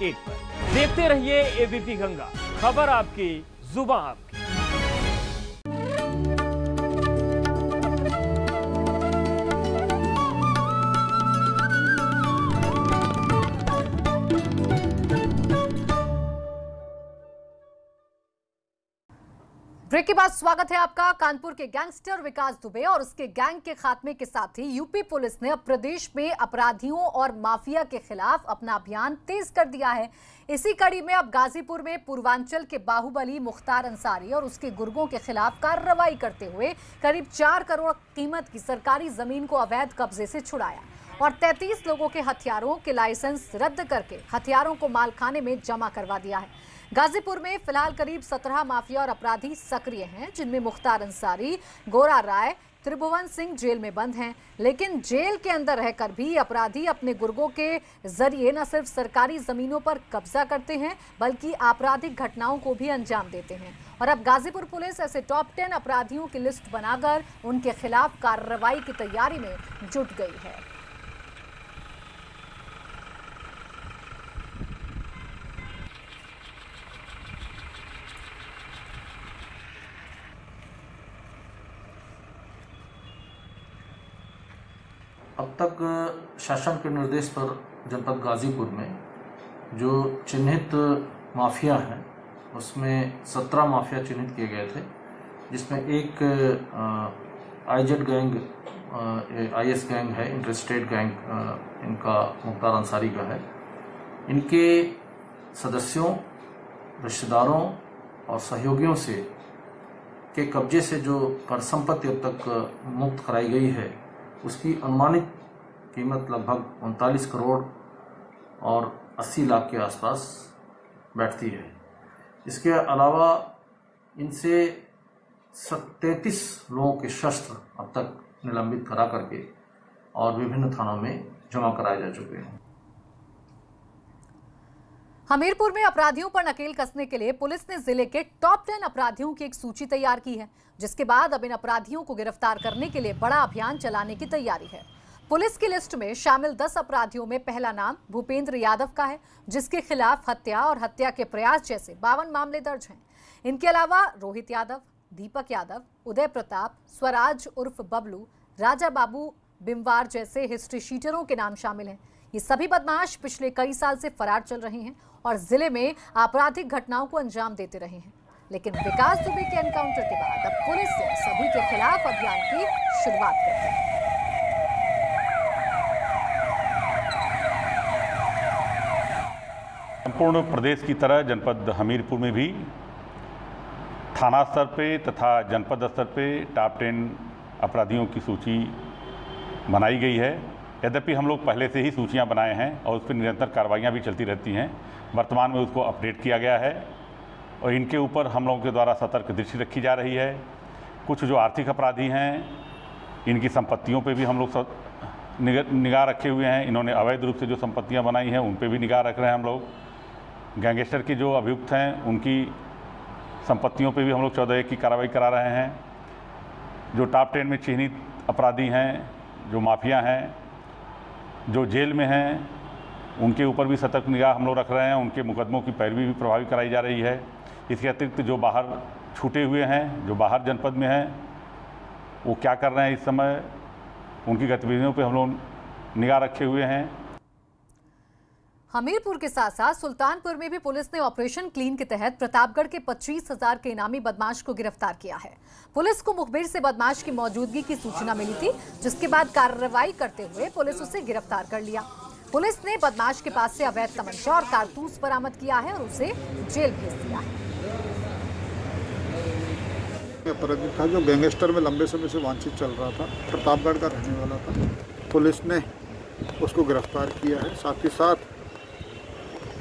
1 पर। देखते रहिए एबीपी गंगा, खबर आपकी, जुबान आपकी। ब्रेक के बाद स्वागत है आपका। कानपुर के गैंगस्टर विकास दुबे और उसके गैंग के खात्मे के साथ ही यूपी पुलिस ने अब प्रदेश में अपराधियों और माफिया के खिलाफ अपना अभियान तेज कर दिया है। इसी कड़ी में अब गाजीपुर में पूर्वांचल के बाहुबली मुख्तार अंसारी और उसके गुर्गों के खिलाफ कार्रवाई करते हुए करीब 4 करोड़ कीमत की सरकारी जमीन को अवैध कब्जे से छुड़ाया और 33 लोगों के हथियारों के लाइसेंस रद्द करके हथियारों को मालखाने में जमा करवा दिया है। गाजीपुर में फिलहाल करीब 17 माफिया और अपराधी सक्रिय हैं, जिनमें मुख्तार अंसारी, गोरा राय, त्रिभुवन सिंह जेल में बंद हैं। लेकिन जेल के अंदर रहकर भी अपराधी अपने गुर्गों के जरिए न सिर्फ सरकारी जमीनों पर कब्जा करते हैं बल्कि आपराधिक घटनाओं को भी अंजाम देते हैं। और अब गाजीपुर पुलिस ऐसे टॉप 10 अपराधियों की लिस्ट बनाकर उनके खिलाफ कार्रवाई की तैयारी में जुट गई है। अब तक शासन के निर्देश पर जनपद गाजीपुर में जो चिन्हित माफिया हैं उसमें 17 माफिया चिन्हित किए गए थे, जिसमें एक आईजेड गैंग, आईएस गैंग है, इंटरस्टेट गैंग, इनका मुख्तार अंसारी का है। इनके सदस्यों, रिश्तेदारों और सहयोगियों से के कब्जे से जो कर संपत्ति अब तक मुक्त कराई गई है उसकी अनुमानित कीमत लगभग 39 करोड़ और 80 लाख के आसपास बैठती है। इसके अलावा इनसे 33 लोगों के शस्त्र अब तक निलंबित करा करके और विभिन्न थानों में जमा कराए जा चुके हैं। हमीरपुर में अपराधियों पर नकेल कसने के लिए पुलिस ने जिले के टॉप 10 अपराधियों की एक सूची तैयार की है, जिसके बाद अब इन अपराधियों को गिरफ्तार करने के लिए बड़ा अभियान चलाने की तैयारी है। पुलिस की लिस्ट में शामिल 10 अपराधियों में पहला नाम भूपेंद्र यादव का है, जिसके खिलाफ हत्या और हत्या के प्रयास जैसे 52 मामले दर्ज हैं। इनके अलावा रोहित यादव, दीपक यादव, उदय प्रताप, स्वराज उर्फ बबलू, राजा बाबू बिमवार जैसे हिस्ट्री शीटरों के नाम शामिल हैं। ये सभी बदमाश पिछले कई साल से फरार चल रहे हैं और जिले में आपराधिक घटनाओं को अंजाम देते रहे हैं। लेकिन विकास दुबे के एनकाउंटर के बाद अब पुलिस सभी के खिलाफ अभियान की शुरुआत करती है। संपूर्ण प्रदेश की तरह जनपद हमीरपुर में भी थाना स्तर पे तथा जनपद स्तर पे टॉप 10 अपराधियों की सूची बनाई गई है। यद्यपि हम लोग पहले से ही सूचियां बनाए हैं और उस पर निरंतर कार्रवाइयाँ भी चलती रहती हैं। वर्तमान में उसको अपडेट किया गया है और इनके ऊपर हम लोगों के द्वारा सतर्क दृष्टि रखी जा रही है। कुछ जो आर्थिक अपराधी हैं, इनकी संपत्तियों पे भी हम लोग निगाह रखे हुए हैं। इन्होंने अवैध रूप से जो संपत्तियां बनाई हैं उन पे भी निगाह रख रहे हैं हम लोग। गैंगस्टर के जो अभियुक्त हैं उनकी संपत्तियों पे भी हम लोग 14 की कार्रवाई करा रहे हैं। जो टॉप 10 में चिन्हित अपराधी हैं, जो माफिया हैं, जो जेल में हैं, उनके ऊपर भी सतर्क निगाह हम लोग रख रहे हैं। उनके मुकदमों की पैरवी भी प्रभावी कराई जा रही है। इसके अतिरिक्त जो बाहर छूटे हुए हैं, जो बाहर जनपद में हैं, वो क्या कर रहे हैं इस समय, उनकी गतिविधियों पे हम लोग निगाह रखे हुए हैं। हमीरपुर के साथ साथ सुल्तानपुर में भी पुलिस ने ऑपरेशन क्लीन के तहत प्रतापगढ़ के 25,000 के इनामी बदमाश को गिरफ्तार किया है। पुलिस को मुखबिर से बदमाश की मौजूदगी की सूचना मिली थी, जिसके बाद कार्रवाई करते हुए पुलिस उसे गिरफ्तार कर लिया। पुलिस ने बदमाश के पास से अवैध तमंचा और कारतूस बरामद किया है और उसे जेल भेज दिया है। अपराधी था जो गैंगस्टर में लंबे समय से वांछित चल रहा था, प्रतापगढ़ का रहने वाला था। पुलिस ने उसको गिरफ्तार किया है। साथ ही साथ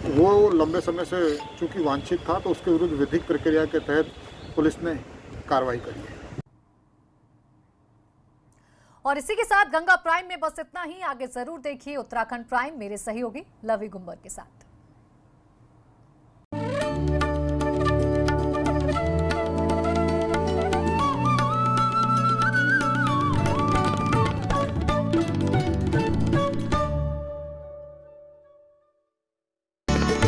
वो लंबे समय से चूंकि वांछित था तो उसके विरुद्ध विधिक प्रक्रिया के तहत पुलिस ने कार्रवाई करी है। और इसी के साथ गंगा प्राइम में बस इतना ही। आगे जरूर देखिए उत्तराखंड प्राइम मेरे सहयोगी लवी गुम्बर के साथ।